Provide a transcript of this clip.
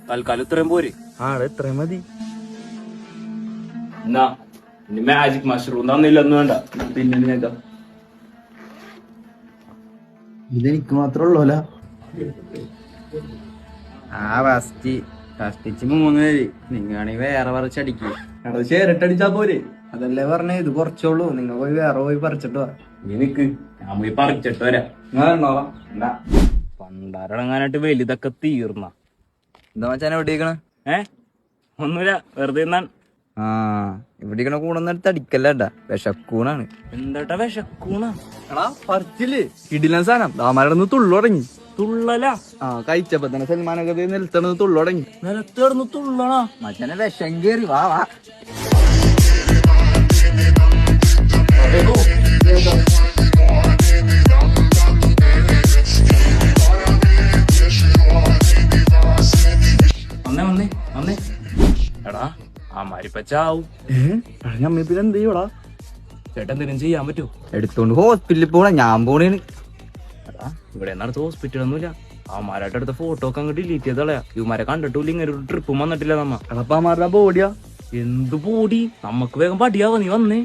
തൽക്കാലം ഇത്രയും പോരെ. ഇത്രയും മതി. എന്നാ ഇനി മാജിക് മഷ്റൂം തന്നില്ലൊന്നും വേണ്ട. പിന്നെ ഇതെനിക്ക് മാത്രമേ ഉള്ളൂല. കഷ്ടിച്ച് 3 പേര്. നിങ്ങാണെങ്കിൽ വേറെ പറിച്ചടിക്കുക. ചേരട്ടടിച്ചാ പോരെ. അതല്ലേ പറഞ്ഞേ, ഇത് കുറച്ചുള്ളൂ. നിങ്ങൾ പോയി വേറെ പോയി പറിച്ചിട്ട് വാ. നിനക്ക് ഞാൻ പോയി പറിച്ചിട്ട് വരാം. പണ്ടാരടങ്ങാനായിട്ട് വലുതൊക്കെ തീർന്ന. എന്താ മച്ചാൻ എവിടെയാണ്? ഒന്നുമില്ല, വെറുതെ എന്നാൻ. ഇവിടെ കൂടൊന്നെടുത്ത് അടിക്കല്ലേട്ടാ, വിഷക്കൂണാണ്. എന്താട്ടാ വിഷക്കൂണ? എടാ പറിച്ചില്ലേ, കിടിലൻ സാധനം. ദാമാരടന്ന് തുള്ളു തുടങ്ങി. തുള്ളല? കഴിച്ചപ്പോ തന്നെ സൽമാനൊക്കെ നിലത്തടന്ന് തുള്ളു തുടങ്ങി. നിലത്ത് കിടന്ന് തുള്ളണ മച്ചാനെ വിഷം കേറി. വാ വാ. വന്നേ. എടാ അമാരിപ്പച്ചാവും. ഞമ്മിപ്പിൽ എന്ത് ചെയ്യൂടാ? ചേട്ടൻ എന്തെങ്കിലും ചെയ്യാൻ പറ്റുമോ? എടുത്തോണ്ട് ഹോസ്പിറ്റലിൽ പോണ. ഞാൻ പോണേന്. എടാ ഇവിടെ അടുത്ത് ഹോസ്പിറ്റലൊന്നുമില്ല. അവന്മാരായിട്ട് അടുത്ത ഫോട്ടോ ഒക്കെ അങ്ങ് ഡിലീറ്റ് ചെയ്തളയാ. ഇവന്മാരെ കണ്ടിട്ടില്ല, ഇങ്ങനെ ഒരു ട്രിപ്പും വന്നിട്ടില്ല നമ്മ. എടപ്പാമാരുടെ ബോഡിയാ. എന്ത് ബോഡി? നമ്മക്ക് വേഗം പടിയാവാ. നീ വന്നേ.